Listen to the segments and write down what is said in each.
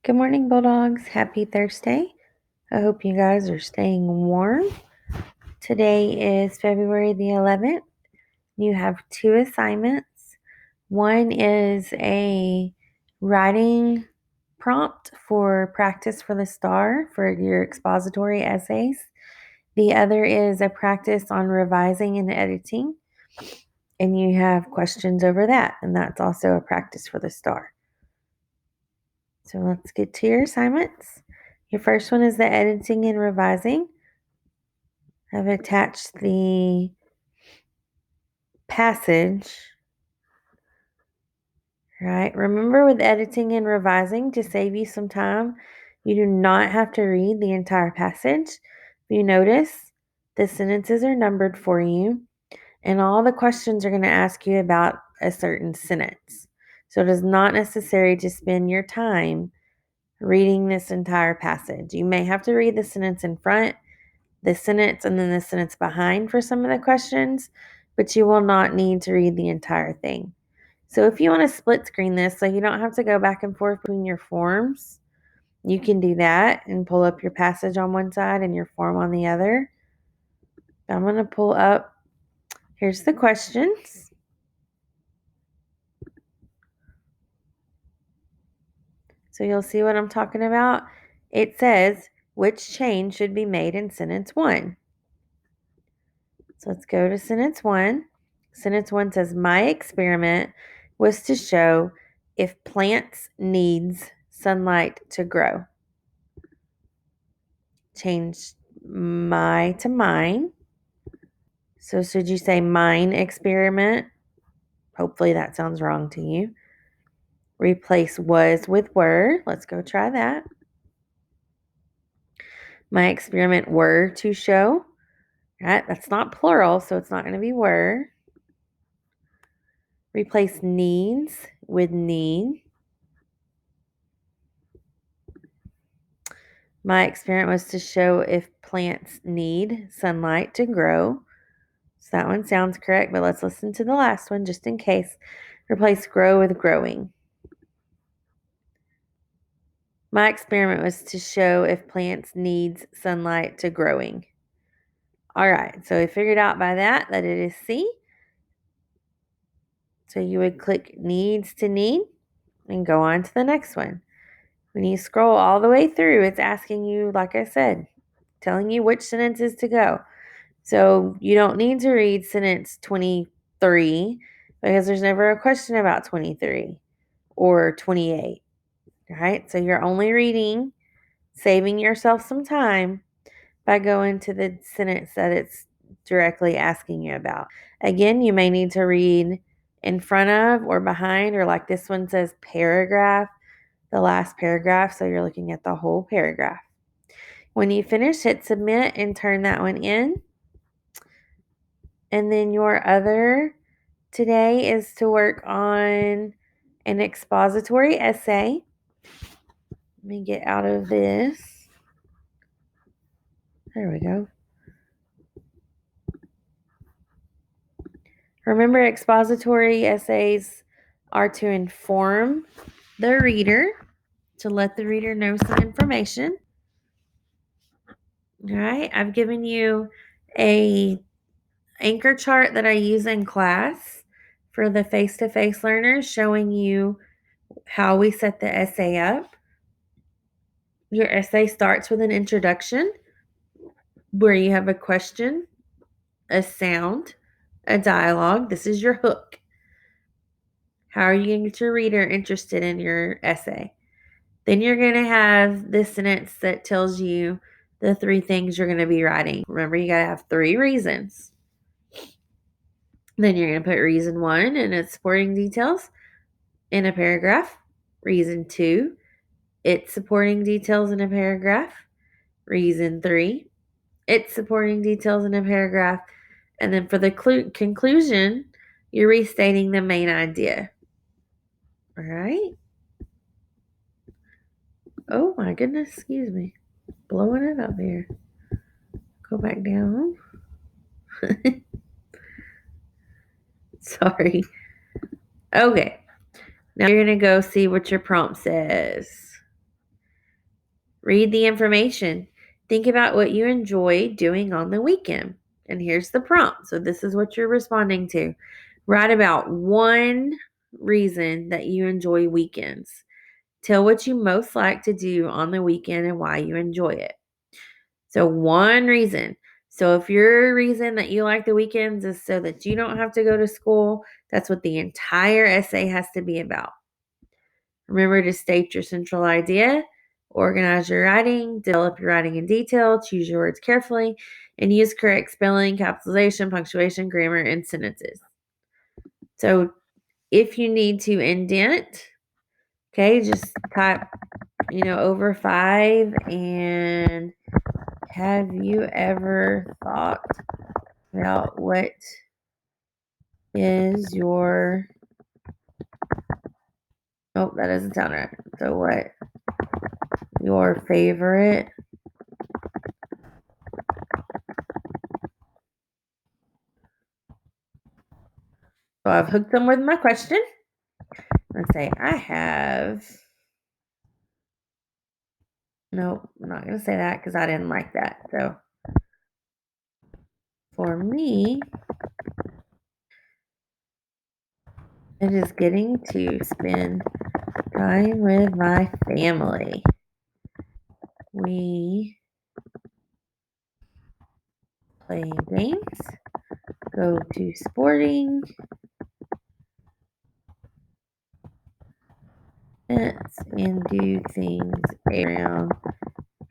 Good morning, Bulldogs. Happy Thursday. I hope you guys are staying warm. Today is February the 11th. You have two assignments. One is a writing prompt for practice for the STAR for your expository essays. The other is a practice on revising and editing. And you have questions over that. And that's also a practice for the STAR. So let's get to your assignments. Your first one is the editing and revising. I've attached the passage. Right. Remember, with editing and revising, to save you some time, you do not have to read the entire passage. If you notice, the sentences are numbered for you, and all the questions are going to ask you about a certain sentence. So it is not necessary to spend your time reading this entire passage. You may have to read the sentence in front, the sentence, and then the sentence behind for some of the questions, but you will not need to read the entire thing. So if you want to split screen this so you don't have to go back and forth between your forms, you can do that and pull up your passage on one side and your form on the other. I'm going to pull up, here's the questions. So you'll see what I'm talking about. It says, which change should be made in sentence 1? So let's go to sentence 1. Sentence 1 says, my experiment was to show if plants needs sunlight to grow. Change my to mine. So should you say mine experiment? Hopefully that sounds wrong to you. Replace was with were. Let's go try that. My experiment were to show. Right? That's not plural, so it's not going to be were. Replace needs with need. My experiment was to show if plants need sunlight to grow. So that one sounds correct, but let's listen to the last one just in case. Replace grow with growing. My experiment was to show if plants needs sunlight to growing. All right, so we figured out by that it is C. So you would click needs to need and go on to the next one. When you scroll all the way through, it's asking you, like I said, telling you which sentences to go. So you don't need to read sentence 23 because there's never a question about 23 or 28, right? So you're only reading, saving yourself some time by going to the sentence that it's directly asking you about. Again, you may need to read in front of or behind, or like this one says paragraph, the last paragraph, so you're looking at the whole paragraph. When you finish, hit submit and turn that one in. And then your other today is to work on an expository essay. Let me get out of this. There we go. Remember, expository essays are to inform the reader, to let the reader know some information. All right, I've given you a anchor chart that I use in class for the face-to-face learners, showing you how we set the essay up. Your essay starts with an introduction where you have a question, a sound, a dialogue. This is your hook. How are you going to get your reader interested in your essay? Then you're going to have this sentence that tells you the 3 things you're going to be writing. Remember, you got to have 3 reasons. Then you're going to put reason 1 and its supporting details in a paragraph. Reason 2, its supporting details in a paragraph. Reason 3, its supporting details in a paragraph. And then for the conclusion, you're restating the main idea. All right. Oh my goodness, excuse me. Blowing it up here. Go back down. Sorry. Okay. Now you're going to go see what your prompt says. Read the information. Think about what you enjoy doing on the weekend. And here's the prompt. So, this is what you're responding to. Write about one reason that you enjoy weekends. Tell what you most like to do on the weekend and why you enjoy it. So, one reason. So, if your reason that you like the weekends is so that you don't have to go to school, that's what the entire essay has to be about. Remember to state your central idea, organize your writing, develop your writing in detail, choose your words carefully, and use correct spelling, capitalization, punctuation, grammar, and sentences. So, if you need to indent, okay, just type, over 5 and have you ever thought about what is your, nope, that doesn't sound right. So what your favorite So I've hooked them with my question. And say, I have, nope, I'm not going to say that because I didn't like that. So for me, it is getting to spend time with my family. We play games, go to sporting events, and do things around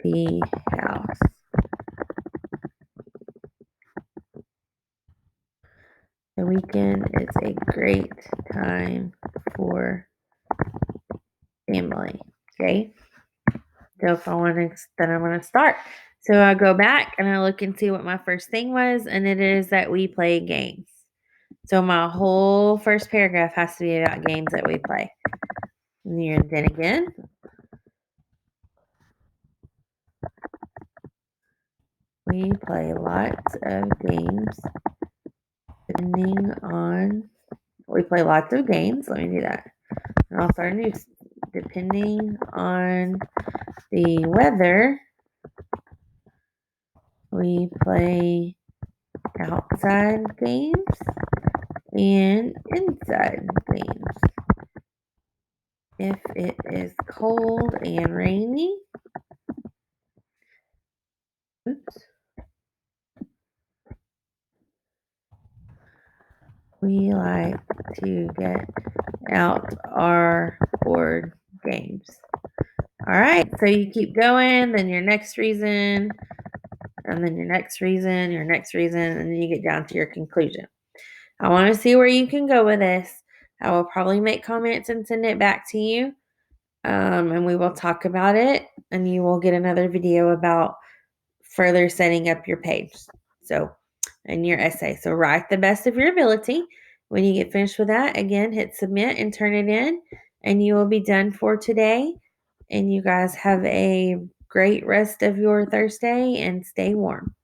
the house. The weekend is a great time for family. Okay. So if I want to, then I'm going to start. So I go back and I look and see what my first thing was, and it is that we play games. So my whole first paragraph has to be about games that we play. And then again, we play lots of games depending on, we play lots of games. Let me do that. And I'll start a new, depending on the weather, we play outside games and inside games. If it is cold and rainy, we like to get out our board games. All right, so you keep going, then your next reason, and then your next reason, your next reason, and then you get down to your conclusion. I want to see where you can go with this. I will probably make comments and send it back to you, and we will talk about it, and you will get another video about further setting up your page. So, and your essay. So write the best of your ability. When you get finished with that, again, hit submit and turn it in, and you will be done for today. And you guys have a great rest of your Thursday and stay warm.